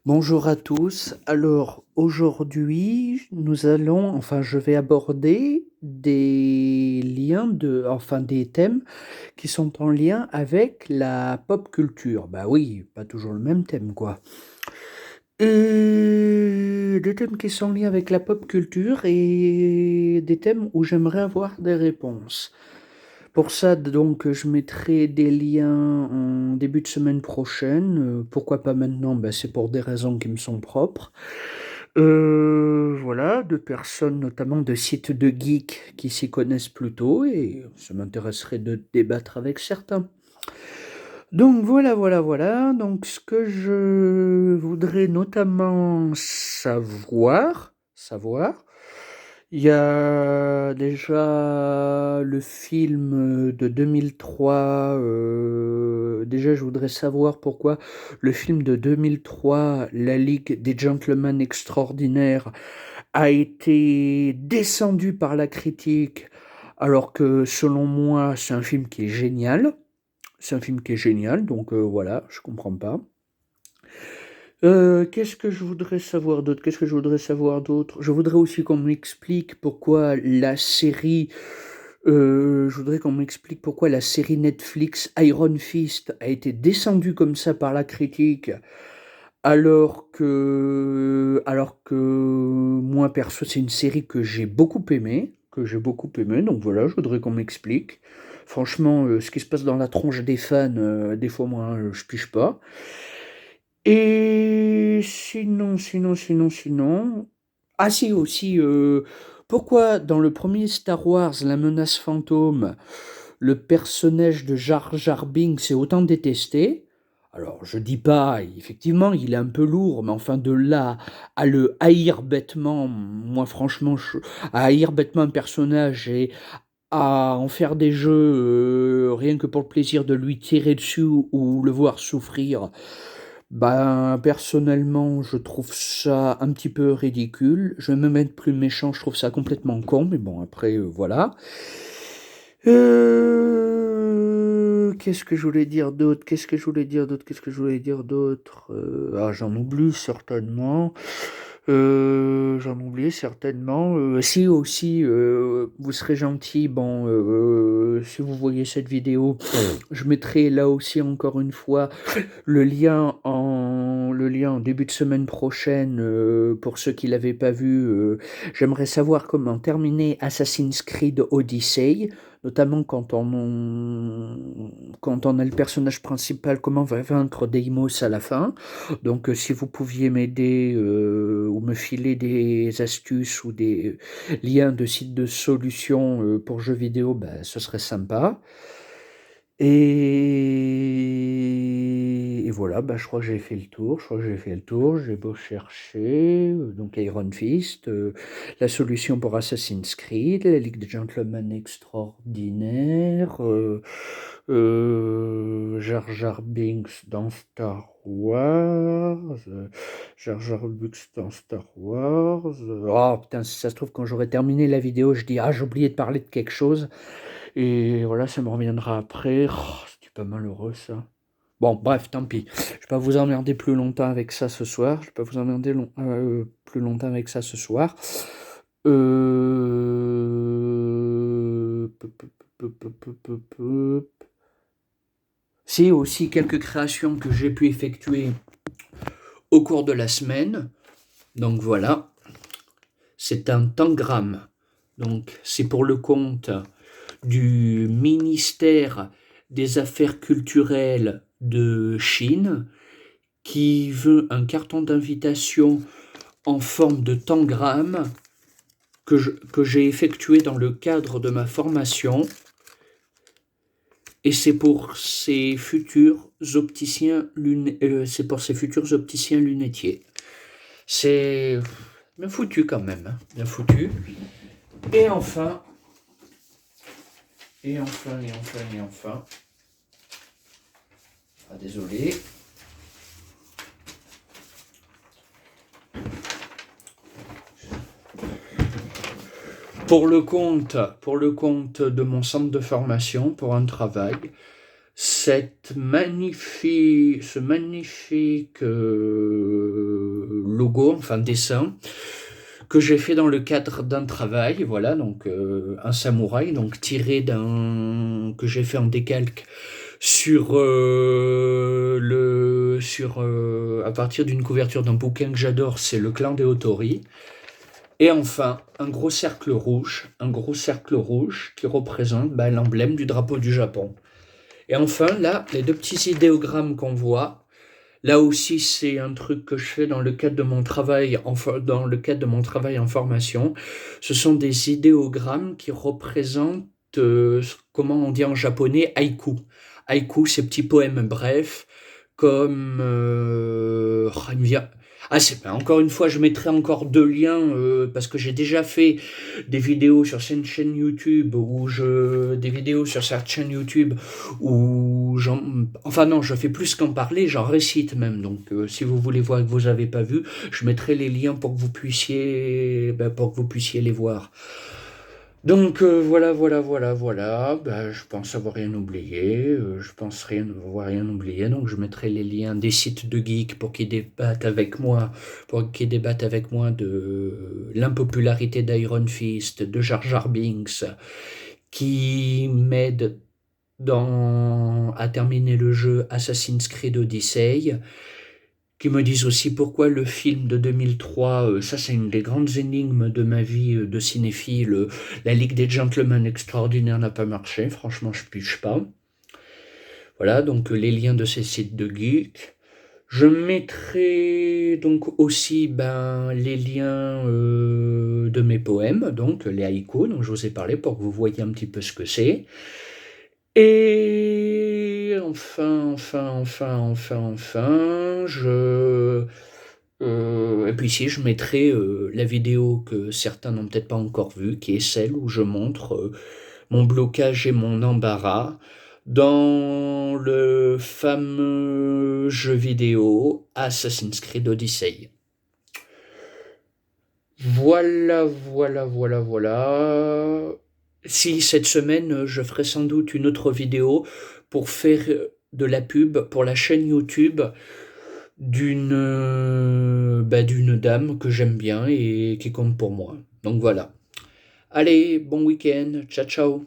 Bonjour à tous. Alors aujourd'hui, je vais aborder des thèmes qui sont en lien avec la pop culture. Bah oui, pas toujours le même thème, quoi. Et des thèmes qui sont liés avec la pop culture et des thèmes où j'aimerais avoir des réponses. Pour ça, donc, je mettrai des liens en début de semaine prochaine. Pourquoi pas maintenant? Ben, c'est pour des raisons qui me sont propres. Voilà, de personnes, notamment de sites de geeks qui s'y connaissent plutôt, et ça m'intéresserait de débattre avec certains. Donc voilà. Donc ce que je voudrais notamment savoir, il y a déjà le film de 2003. Déjà, je voudrais savoir pourquoi le film de 2003, La Ligue des Gentlemen Extraordinaires, a été descendu par la critique, alors que selon moi, c'est un film qui est génial. C'est un film qui est génial, donc voilà, je comprends pas. Qu'est-ce que je voudrais savoir d'autre? Qu'est-ce que je voudrais savoir d'autre? Je voudrais aussi qu'on m'explique pourquoi la série, je voudrais qu'on m'explique pourquoi la série Netflix Iron Fist a été descendue comme ça par la critique, alors que moi perso, c'est une série que j'ai beaucoup aimé. Donc voilà, je voudrais qu'on m'explique. Franchement, ce qui se passe dans la tronche des fans, des fois moi, je pige pas. Et sinon. Ah si, aussi, pourquoi dans le premier Star Wars, La Menace Fantôme, le personnage de Jar Jar Binks est autant détesté? Alors, je dis pas, effectivement, il est un peu lourd, mais enfin, de là à le haïr bêtement, moi, franchement, à haïr bêtement un personnage et à en faire des jeux, rien que pour le plaisir de lui tirer dessus ou le voir souffrir, ben, personnellement, je trouve ça un petit peu ridicule. Je vais me mettre plus méchant, je trouve ça complètement con, mais bon, après, voilà. Qu'est-ce que je voulais dire d'autre? J'en oublie certainement. J'en oublie certainement. Si aussi, vous serez gentil, bon, si vous voyez cette vidéo, je mettrai là aussi encore une fois le lien en début de semaine prochaine, pour ceux qui l'avaient pas vu. J'aimerais savoir comment terminer Assassin's Creed Odyssey, notamment quand on a le personnage principal, comment on va vaincre Deimos à la fin. Donc si vous pouviez m'aider, ou me filer des astuces ou des liens de sites de solutions, pour jeux vidéo, ben, ce serait sympa. Et voilà, bah, je crois que j'ai fait le tour. J'ai beau chercher, donc Iron Fist, la solution pour Assassin's Creed, la Ligue des Gentlemen Extraordinaires, Jar Jar Binks dans Star Wars, Jar Jar Binks dans Star Wars. Oh putain, si ça se trouve, quand j'aurai terminé la vidéo, je dis, ah, j'ai oublié de parler de quelque chose. Et voilà, ça me reviendra après. Oh, c'était pas malheureux ça. Bon, bref, tant pis. Je vais pas vous emmerder plus longtemps avec ça ce soir. Je vais pas vous emmerder plus longtemps avec ça ce soir. Peu, peu, peu, peu, peu, peu, peu. C'est aussi quelques créations que j'ai pu effectuer au cours de la semaine. Donc voilà, c'est un tangram. Donc c'est pour le compte du ministère des Affaires culturelles de Chine, qui veut un carton d'invitation en forme de tangram que j'ai effectué dans le cadre de ma formation, et c'est pour ces futurs opticiens lunetiers. C'est bien foutu quand même, hein, bien foutu. Et enfin, ah, désolé. Pour le compte de mon centre de formation, pour un travail, ce magnifique logo, enfin dessin, que j'ai fait dans le cadre d'un travail, voilà, donc un samouraï, donc tiré d'un que j'ai fait en décalque sur à partir d'une couverture d'un bouquin que j'adore, c'est Le Clan des Otori. Et enfin, un gros cercle rouge qui représente l'emblème du drapeau du Japon. Et enfin, là, les deux petits idéogrammes qu'on voit, là aussi, c'est un truc que je fais dans le cadre de mon travail dans le cadre de mon travail en formation. Ce sont des idéogrammes qui représentent, comment on dit en japonais, haïku. Haïku, ces petits poèmes brefs, comme... il me vient... Ah, encore une fois, je mettrai encore deux liens, parce que j'ai déjà fait des vidéos sur cette chaîne YouTube, des vidéos sur cette chaîne YouTube enfin non, je fais plus qu'en parler, j'en récite même. Donc, si vous voulez voir et que vous n'avez pas vu, je mettrai les liens pour que pour que vous puissiez les voir. Donc, voilà. Je pense avoir rien oublié. Je pense avoir rien oublié. Donc, je mettrai les liens des sites de geeks pour qu'ils débattent avec moi de l'impopularité d'Iron Fist, de Jar Jar Binks, qui m'aide à terminer le jeu Assassin's Creed Odyssey, qui me disent aussi pourquoi le film de 2003, ça c'est une des grandes énigmes de ma vie de cinéphile, La Ligue des Gentlemen Extraordinaires n'a pas marché, franchement je pige pas. Voilà, donc les liens de ces sites de geeks. Je mettrai donc aussi les liens de mes poèmes, donc les haïkus dont je vous ai parlé, pour que vous voyez un petit peu ce que c'est. Et enfin, et puis ici, je mettrai la vidéo que certains n'ont peut-être pas encore vue, qui est celle où je montre mon blocage et mon embarras dans le fameux jeu vidéo Assassin's Creed Odyssey. Voilà. Si cette semaine, je ferai sans doute une autre vidéo pour faire de la pub pour la chaîne YouTube d'une dame que j'aime bien et qui compte pour moi. Donc voilà. Allez, bon week-end. Ciao, ciao.